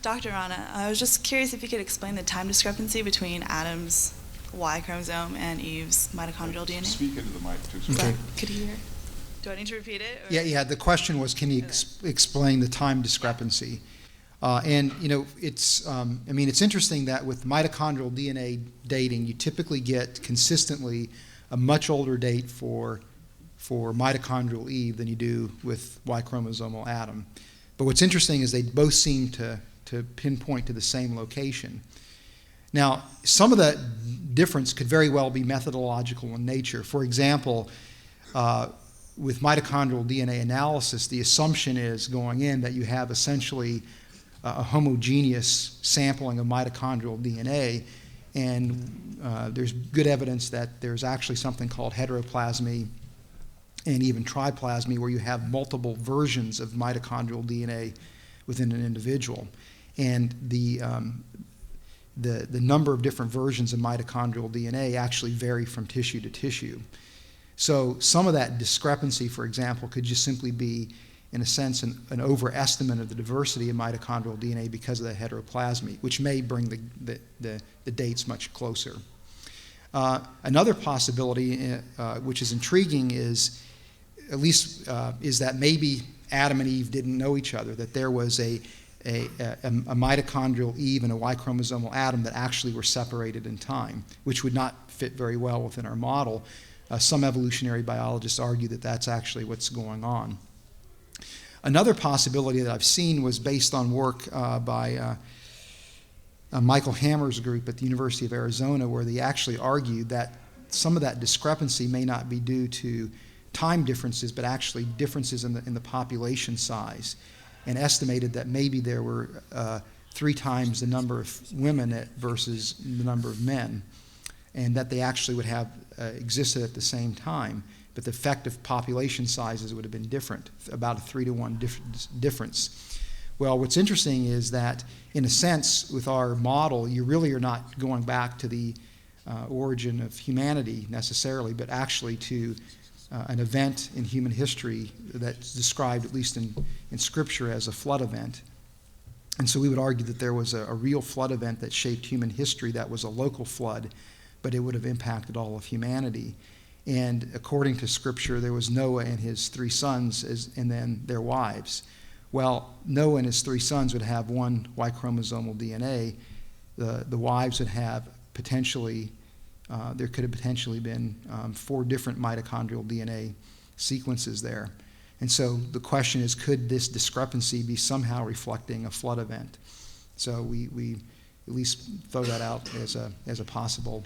Dr. Rana, I was just curious if you could explain the time discrepancy between Adam's Y chromosome and Eve's mitochondrial DNA. Speak into the mic, too. Okay. Could you hear? Do I need to repeat it? Or? Yeah. The question was, can you explain the time discrepancy? And it's it's interesting that with mitochondrial DNA dating, you typically get consistently a much older date for mitochondrial Eve than you do with Y chromosomal Adam. But what's interesting is they both seem to pinpoint to the same location. Now, some of the difference could very well be methodological in nature. For example, with mitochondrial DNA analysis, the assumption is going in that you have essentially a homogeneous sampling of mitochondrial DNA, and there's good evidence that there's actually something called heteroplasmy and even triplasmy, where you have multiple versions of mitochondrial DNA within an individual. And the number of different versions of mitochondrial DNA actually vary from tissue to tissue. So some of that discrepancy, for example, could just simply be, in a sense, an overestimate of the diversity of mitochondrial DNA because of the heteroplasmy, which may bring the dates much closer. Another possibility, which is intriguing, is that maybe Adam and Eve didn't know each other, that there was a mitochondrial Eve and a Y chromosomal Adam that actually were separated in time, which would not fit very well within our model. Some evolutionary biologists argue that that's actually what's going on. Another possibility that I've seen was based on work by Michael Hammer's group at the University of Arizona, where they actually argued that some of that discrepancy may not be due to time differences, but actually differences in the population size, and estimated that maybe there were 3 times the number of women versus the number of men, and that they actually would have existed at the same time, but the effective population sizes would have been different, about a 3-to-1 difference. Well, what's interesting is that, in a sense, with our model, you really are not going back to the origin of humanity necessarily, but actually to an event in human history that's described, at least in Scripture, as a flood event. And so we would argue that there was a real flood event that shaped human history that was a local flood, but it would have impacted all of humanity. And according to Scripture, there was Noah and his 3 sons and then their wives. Well, Noah and his 3 sons would have 1 Y chromosomal DNA. The wives would have potentially there could have potentially been 4 different mitochondrial DNA sequences there. And so the question is, could this discrepancy be somehow reflecting a flood event? So we at least throw that out as a possible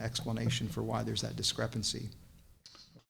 explanation for why there's that discrepancy.